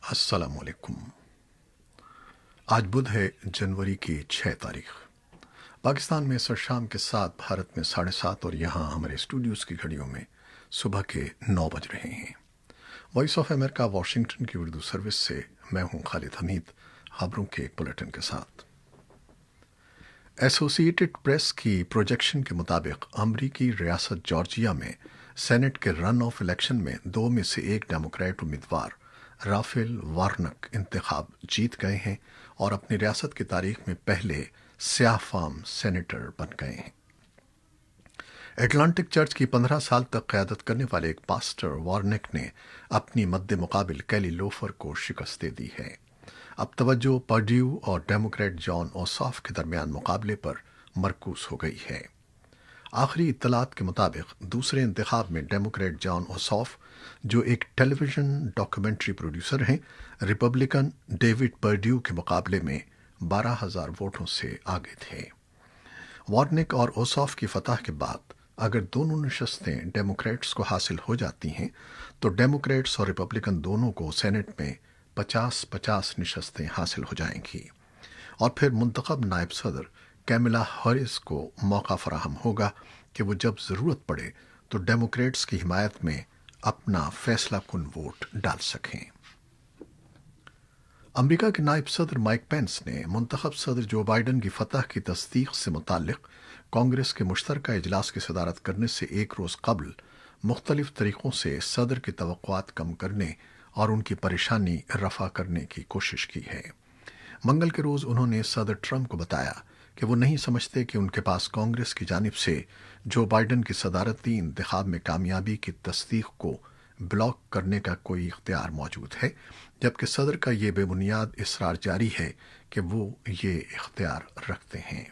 अस्सलाम वालेकुम। आज बुध है, जनवरी की 6 तारीख। पाकिस्तान में सर शाम के 7, भारत में 7:30 और यहाँ हमारे स्टूडियोज़ की घड़ियों में सुबह के 9 बज रहे हैं। वॉइस ऑफ अमेरिका वाशिंगटन की उर्दू सर्विस से मैं हूँ खालिद हमीद, खबरों के एक बुलेटिन के साथ। एसोसिएटेड प्रेस की प्रोजेक्शन के मुताबिक अमरीकी रियासत जॉर्जिया में सेनेट के रन ऑफ इलेक्शन में 2 में से 1 डेमोक्रेट उम्मीदवार राफेल वार्नक इंतखाब जीत गए हैं और अपनी रियासत की तारीख में पहले स्याह फार्म सेनेटर बन गए हैं। एटलांटिक चर्च की 15 साल तक क़यादत करने वाले एक पास्टर वार्नक ने अपनी मद्दे मुकाबिल कैली लोफर को शिकस्त दे दी है। अब तवज्जो पर्ड्यू और डेमोक्रेट जॉन ओसॉफ के दरमियान मुकाबले पर मरकूज हो गई है। आखिरी इत्तलात के मुताबिक दूसरे इंतखाब में डेमोक्रेट जॉन ओसॉफ, जो एक टेलीविजन डॉक्यूमेंट्री प्रोड्यूसर हैं, रिपब्लिकन डेविड पर्ड्यू के मुकाबले में 12,000 वोटों से आगे थे। वार्निक और ओसॉफ की फतह के बाद अगर दोनों नशस्तें डेमोक्रेट्स को हासिल हो जाती हैं तो डेमोक्रेट्स और रिपब्लिकन दोनों को सेनेट में 50-50 नशस्तें हासिल हो जाएंगी और फिर मुंतखब नायब सदर कैमिला हैरिस को मौका फराहम होगा कि वो जब ज़रूरत पड़े तो डेमोक्रेट्स की हिमायत में अपना फैसला कुन वोट डाल सकें। अमेरिका के नायब सदर माइक पेंस ने मुंतखब सदर जो बाइडन की फतह की तस्दीक से मुताल्लिक कांग्रेस के मुश्तरका इजलास की सदारत करने से एक रोज़ कबल मुख्तलिफ तरीक़ों से सदर की तवक्कुआत कम करने और उनकी परेशानी रफा करने की कोशिश की है। मंगल के रोज़ उन्होंने सदर ट्रंप को बताया कि वो नहीं समझते कि उनके पास कांग्रेस की जानिब से जो बाइडन की सदारती इंतखाब में कामयाबी की तस्दीक को ब्लॉक करने का कोई इख्तियार मौजूद है, जबकि सदर का ये बेबुनियाद इसरार जारी है कि वो ये इख्तियार रखते हैं।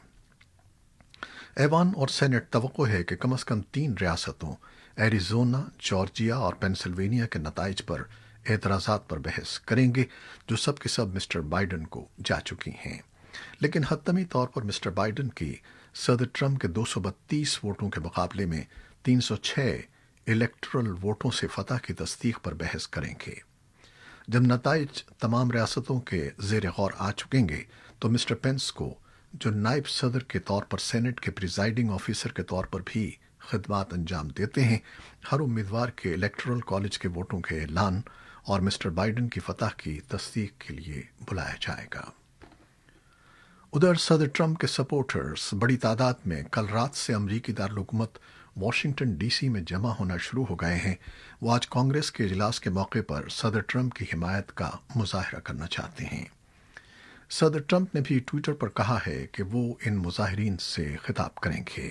ऐवान और सेनेट तवक्को है कि कम अज़ कम 3 रियासतों एरिज़ोना, जॉर्जिया और पेंसिल्वेनिया के नताइज पर एतराज़ात पर बहस करेंगे, जो सब के सब मिस्टर बाइडन को जा चुकी हैं। लेकिन हतमी तौर पर मिस्टर बाइडन की सदर ट्रंप के 232 वोटों के मुकाबले में 306 इलेक्टरल वोटों से फतह की तस्दीक पर बहस करेंगे। जब नताइज तमाम रियासतों के ज़ेर गौर आ चुकेंगे तो मिस्टर पेंस को, जो नायब सदर के तौर पर सेनेट के प्रिजाइडिंग ऑफिसर के तौर पर भी खिदमात अंजाम देते हैं, हर उम्मीदवार के इलेक्टरल कॉलेज के वोटों के ऐलान और मिस्टर बाइडन की फतह की तस्दीक के लिए बुलाया जाएगा। उधर सदर ट्रंप के सपोर्टर्स बड़ी तादाद में कल रात से अमरीकी दारुल-हुकूमत वाशिंगटन डीसी में जमा होना शुरू हो गए हैं। वो आज कांग्रेस के इजलास के मौके पर सदर ट्रंप की हिमायत का मुजाहरा करना चाहते हैं। सदर ट्रंप ने भी ट्विटर पर कहा है कि वो इन मुजाहिरीन से खिताब करेंगे।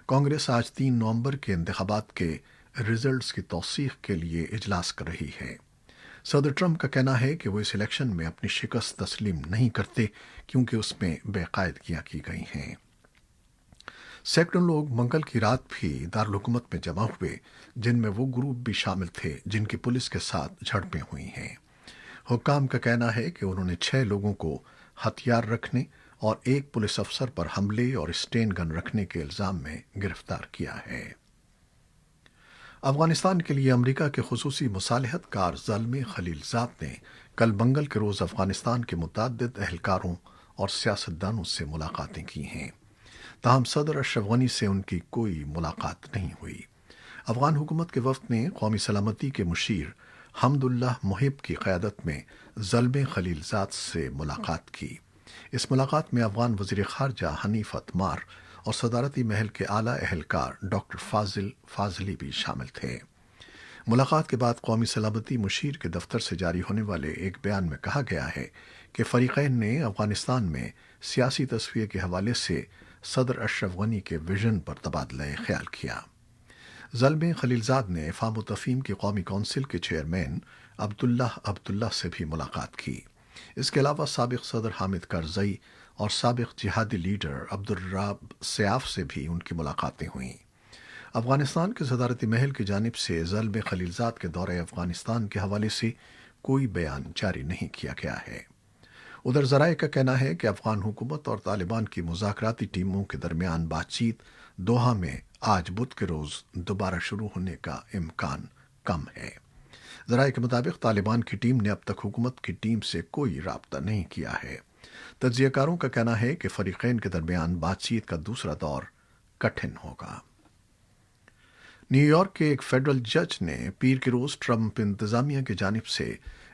कांग्रेस आज 3 नवंबर के इंतखाबात के रिजल्ट्स की तौसीख के लिए इजलास कर रही है। सदर ट्रंप का कहना है कि वो इस इलेक्शन में अपनी शिकस्त तस्लीम नहीं करते क्योंकि उसमें बेकायदगियां की गई हैं। सैकड़ों लोग मंगल की रात भी दारुल-हुकूमत में जमा हुए, जिनमें वो ग्रुप भी शामिल थे जिनकी पुलिस के साथ झड़पें हुई हैं। हुक्काम का कहना है कि उन्होंने 6 लोगों को हथियार रखने और एक पुलिस अफसर पर हमले और स्टेन गन रखने के इल्ज़ाम में गिरफ्तार किया है। अफगानिस्तान के लिए अमेरिका के खुसूसी मुसालहतकार ज़ल्मे खलीलज़ाद ने कल मंगल के रोज़ अफगानिस्तान के मुतअद्दिद एहलकारों और सियासतदानों से मुलाकातें की हैं। ताहम सदर अशरफ गनी से उनकी कोई मुलाकात नहीं हुई। अफगान हुकूमत के वफ़द ने कौमी सलामती के मुशीर हमदुल्लाह मुहिब की क़यादत में ज़ल्मे खलीलज़ाद से मुलाकात की। इस मुलाकात में अफगान वज़ीर ख़ारजा हनीफ अतमार और सदारती महल के आला एहलकार डॉक्टर फाजिल फाजली भी शामिल थे। मुलाकात के बाद कौमी सलामती मुशीर के दफ्तर से जारी होने वाले एक बयान में कहा गया है कि फ़रीक़ैन ने अफगानिस्तान में सियासी तस्वीर के हवाले से सदर अशरफ गनी के विजन पर तबादला ख्याल किया। ज़ल्मे खलीलज़ाद ने फ़ाम तफ़ीम की कौमी कौंसिल के चेयरमैन अब्दुल्लाह से भी मुलाकात की। इसके अलावा साबिक़ सदर हामिद करज़ई और साबिक़ जिहादी लीडर अब्दुर्राब सयाफ से भी उनकी मुलाकातें हुईं। अफगानिस्तान के सदारती महल की जानिब से ज़ल्मे खलीलज़ाद के दौरे अफगानिस्तान के हवाले से कोई बयान जारी नहीं किया गया है। उधर ज़राए का कहना है कि अफगान हुकूमत और तालिबान की मुज़ाकराती टीमों के दरमियान बातचीत दोहा में आज बुध के रोज़ दोबारा शुरू होने का इम्कान कम है। ذرائع کے مطابق तालिबान की टीम ने अब तक हुकूमत की टीम से कोई राब्ता नहीं किया है। तज्जियाकारों का कहना है कि फरीकैन के दरमियान बातचीत का दूसरा दौर कठिन होगा। न्यूयॉर्क के एक फेडरल जज ने पीर के रोज ट्रंप इंतजामिया की जानिब से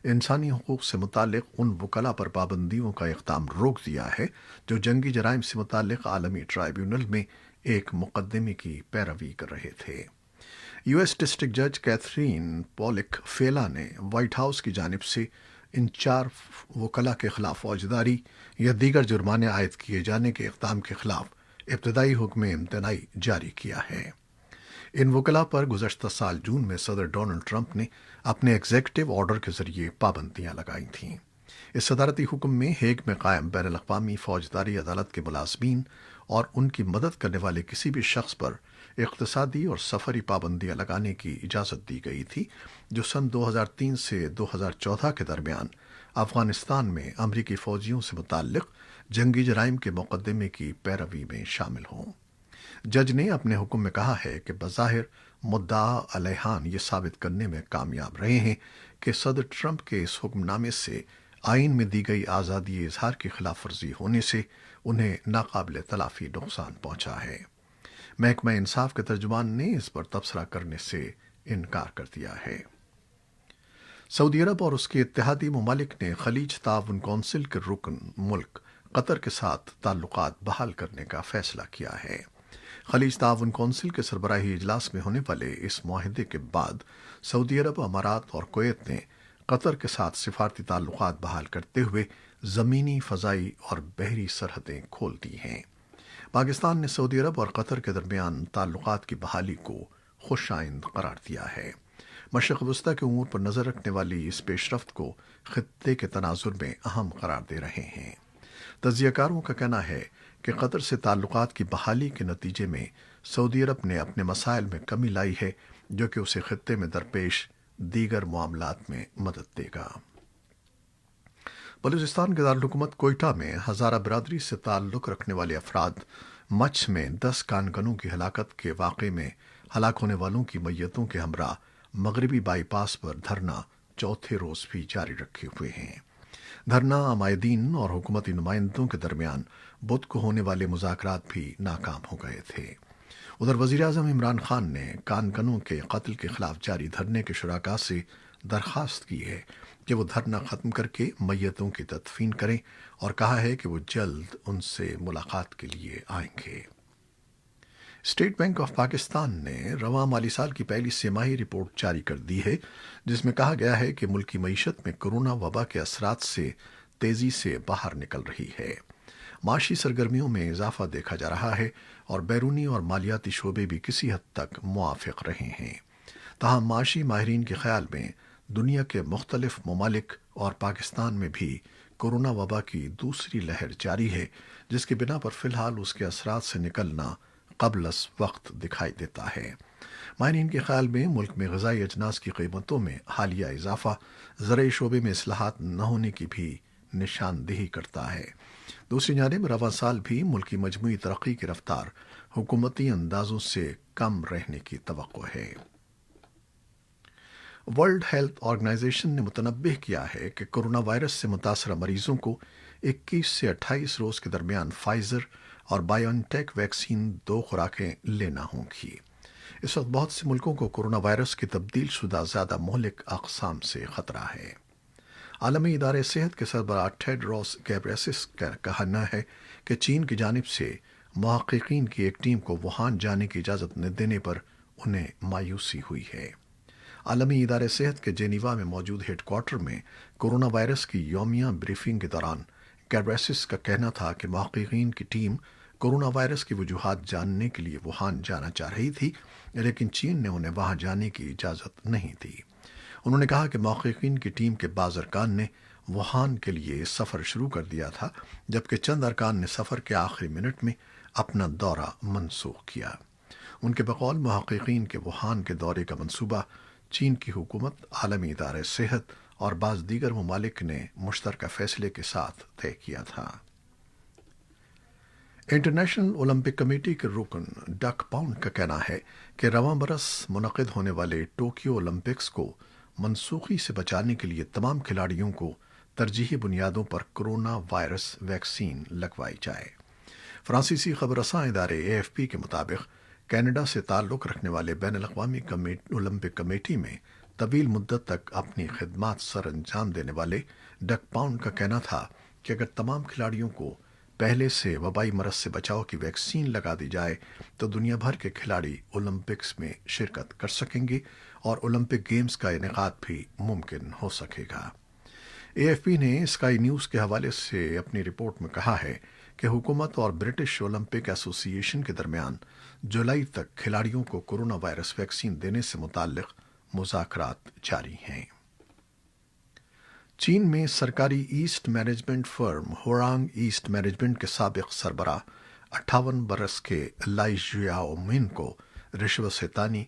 इंसानी हुकूक से मुतालिक उन वकला पर पाबंदियों का इक़दाम रोक दिया है जो जंगी जराइम से मुतालिक आलमी ट्राइब्यूनल में एक मुकदमे की पैरवी कर रहे थे। यूएस डिस्ट्रिक्ट जज कैथरीन पॉलिक फेला ने व्हाइट हाउस की जानिब से इन 4 वकला के खिलाफ फौजदारी या दीगर जुर्माने आयद किए जाने के इक़दाम के खिलाफ इब्तदाई हुक्म इम्तनाई जारी किया है। इन वकला पर गुज़श्ता साल जून में सदर डोनाल्ड ट्रंप ने अपने एग्जीक्यूटिव ऑर्डर के जरिए पाबंदियां लगाई थीं। इस सदारती हुक्म में हेग में कायम बैनुल अक़वामी फौजदारी अदालत के मुलाज़मीन और उनकी मदद करने वाले किसी भी शख्स पर इक़्तिसादी और सफ़री पाबंदियां लगाने की इजाज़त दी गई थी, जो सन 2003 से 2014 के दरमियान अफ़गानिस्तान में अमरीकी फ़ौजियों से मुताल्लिक़ जंगी जराइम के मुकदमे की पैरवी में शामिल हों। जज ने अपने हुक्म में कहा है कि बज़ाहिर मुद्दा अलैहान ये साबित करने में कामयाब रहे हैं कि सदर ट्रंप के इस हुक्मनामे से आइन में दी गई आज़ादी इजहार की खिलाफ वर्जी होने से उन्हें नाकाबिल तलाफ़ी नुकसान पहुंचा है। महकमा इंसाफ के तर्जुमान ने इस पर तबसरा करने से इनकार कर दिया है। सऊदी अरब और उसके इत्तेहादी ममालिक ने खलीज ताउन कौंसिल के रुकन मुल्क कतर के साथ ताल्लुकात बहाल करने का फैसला किया है। खलीज ताउन कौंसिल के सरबराही इजलास में होने वाले इस मुआहदे के बाद सऊदी अरब, अमारात और कुवैत ने कतर के साथ सिफारती ताल्लुकात बहाल करते हुए ज़मीनी, फ़ज़ाई और बहरी सरहदें खोल दी हैं। पाकिस्तान ने सऊदी अरब और कतर के दरमियान ताल्लुकात की बहाली को खुशाइंद करार दिया है। मशरिक़ वस्ता के उमूर पर नज़र रखने वाली इस पेशरफ्त को खित्ते के तनाजुर में अहम करार दे रहे हैं। तज्जियाकारों का कहना है कि कतर से ताल्लुकात की बहाली के नतीजे में सऊदी अरब ने अपने मसाइल में कमी लाई है, जो कि उसे खित्ते में दरपेश दीगर मामलात में मदद देगा। बलूचिस्तान के दारुल-हुकूमत कोयटा में हज़ारा बिरादरी से ताल्लुक़ रखने वाले अफराद मच्छ में 10 कानगनों की हलाकत के वाक़े में हलाक होने वालों की मैयतों के हमरा मगरबी बाईपास पर धरना चौथे रोज़ भी जारी रखे हुए हैं। धरना अमायदीन और हुकूमती नुमाइंदों के दरमियान बुध को होने वाले मुज़ाकरात भी नाकाम हो गए थे। उधर वज़ीर-ए-आज़म इमरान खान ने कानगनों के कत्ल के खिलाफ जारी धरने के शुराका से दरख्वास्त की है कि वो धरना ख़त्म करके मैयतों की तदफीन करें और कहा है कि वो जल्द उनसे मुलाकात के लिए आएंगे। स्टेट बैंक ऑफ पाकिस्तान ने रवां माली साल की पहली तिमाही रिपोर्ट जारी कर दी है, जिसमें कहा गया है कि मुल्क की मईशत में कोरोना वबा के असरात से तेज़ी से बाहर निकल रही है। माशी सरगर्मियों में इजाफा देखा जा रहा है और बैरूनी और मालियाती शोबे भी किसी हद तक मुआफ़िक रहे हैं। ताहम माशी माहिरीन के ख्याल में दुनिया के मुख्तलिफ ममालिक और पाकिस्तान में भी कोरोना वबा की दूसरी लहर जारी है, जिसकी बिना पर फ़िलहाल उसके असरात से निकलना क़ब्लस वक्त दिखाई देता है। माहिरीन के ख्याल में मुल्क में ग़िज़ाई अजनास की कीमतों में हालिया इजाफा ज़रई शोबे में इस्लाहात न होने की भी निशानदेही करता है। दूसरी जानिब रवां साल भी मुल्क की मजमूई तरक्की की रफ्तार हुकूमती अंदाज़ों से कम रहने की तवक्को है। वर्ल्ड हेल्थ ऑर्गेनाइजेशन ने मुतनब्बिह किया है कि कोरोना वायरस से मुतासरा मरीजों को 21 से 28 रोज़ के दरमियान फाइज़र और बायोनटेक वैक्सीन 2 खुराकें लेना होंगी। इस वक्त बहुत से मुल्कों को कोरोना वायरस की तब्दील शुदा ज़्यादा मोहलिक अक़साम से ख़तरा है। आलमी इदारे सेहत के सरबराह टेड्रोस गैब्रेयेसस का कहना है कि चीन की जानिब से मुहक़्क़ीक़ीन की एक टीम को वुहान जाने की इजाज़त न देने पर उन्हें मायूसी हुई है। आलमी इदारे सेहत के जेनीवा में मौजूद हेडक्वार्टर में कोरोना वायरस की यौमिया ब्रीफिंग के दौरान गैब्रेयेसस का कहना था कि मुहक़्क़ीक़ीन की टीम कोरोना वायरस की वजूहात जानने के लिए वुहान जाना चाह रही थी, लेकिन चीन ने उन्हें वहां जाने की इजाज़त नहीं दी। उन्होंने कहा कि मुहक़्क़ीक़ीन की टीम के बाज़ अरकान ने वुहान के लिए सफ़र शुरू कर दिया था, जबकि चंद अरकान ने सफ़र के आखिरी मिनट में अपना दौरा मनसूख किया। उनके बकौल मुहक़्क़ीक़ीन के वुहान के दौरे का मंसूबा चीन की हुकूमत, आलमी इदारे सेहत और बाज़ दीगर ममालिक ने मुश्तरका फ़ैसले के साथ तय किया था। इंटरनेशनल ओलंपिक कमेटी के रुकन डक पाउंड का कहना है कि रवां बरस मुनक़िद होने वाले टोक्यो ओलंपिक्स को منسوخی سے بچانے کے لیے تمام کھلاڑیوں کو ترجیحی بنیادوں پر کورونا وائرس ویکسین لگوائی جائے۔ فرانسیسی خبر رساں ادارے AFP کے مطابق کینیڈا سے تعلق رکھنے والے بین الاقوامی اولمپک کمیٹی میں طویل مدت تک اپنی خدمات سر انجام دینے والے ڈک پاؤنڈ کا کہنا تھا کہ اگر تمام کھلاڑیوں کو پہلے سے وبائی مرض سے بچاؤ کی ویکسین لگا دی جائے تو دنیا بھر کے کھلاڑی اولمپکس میں شرکت کر سکیں گے اور اولمپک گیمز کا انعقاد بھی ممکن ہو سکے گا۔ AFP نے اسکائی نیوز کے حوالے سے اپنی رپورٹ میں کہا ہے کہ حکومت اور برٹش اولمپک ایسوسی ایشن کے درمیان جولائی تک کھلاڑیوں کو کورونا وائرس ویکسین دینے سے متعلق مذاکرات جاری ہیں۔ چین میں سرکاری ایسٹ مینجمنٹ فرم ہورانگ ایسٹ مینجمنٹ کے سابق سربراہ 58 برس کے لائی ژیاؤ مین کو رشوت ستانی،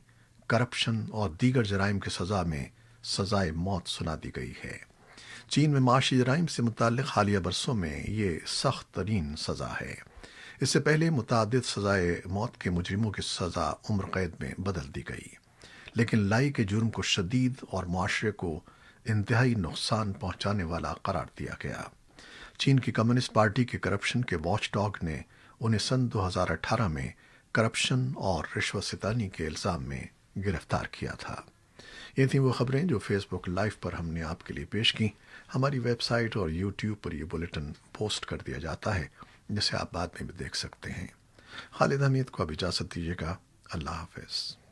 کرپشن اور دیگر جرائم کی سزا میں سزائے موت سنا دی گئی ہے۔ چین میں معاشی جرائم سے متعلق حالیہ برسوں میں یہ سخت ترین سزا ہے۔ اس سے پہلے متعدد سزائے موت کے مجرموں کی سزا عمر قید میں بدل دی گئی، لیکن لائی کے جرم کو شدید اور معاشرے کو انتہائی نقصان پہنچانے والا قرار دیا گیا۔ چین کی کمیونسٹ پارٹی کے کرپشن کے واچ ڈاگ نے انہیں سن 2018 میں کرپشن اور رشوت ستانی کے الزام میں گرفتار کیا تھا۔ یہ تھیں وہ خبریں جو فیس بک لائیو پر ہم نے آپ کے لیے پیش کی۔ ہماری ویب سائٹ اور یوٹیوب پر یہ بلیٹن پوسٹ کر دیا جاتا ہے، جسے آپ بعد میں بھی دیکھ سکتے ہیں۔ خالد حمید کو اب اجازت دیجیے گا۔ اللہ حافظ۔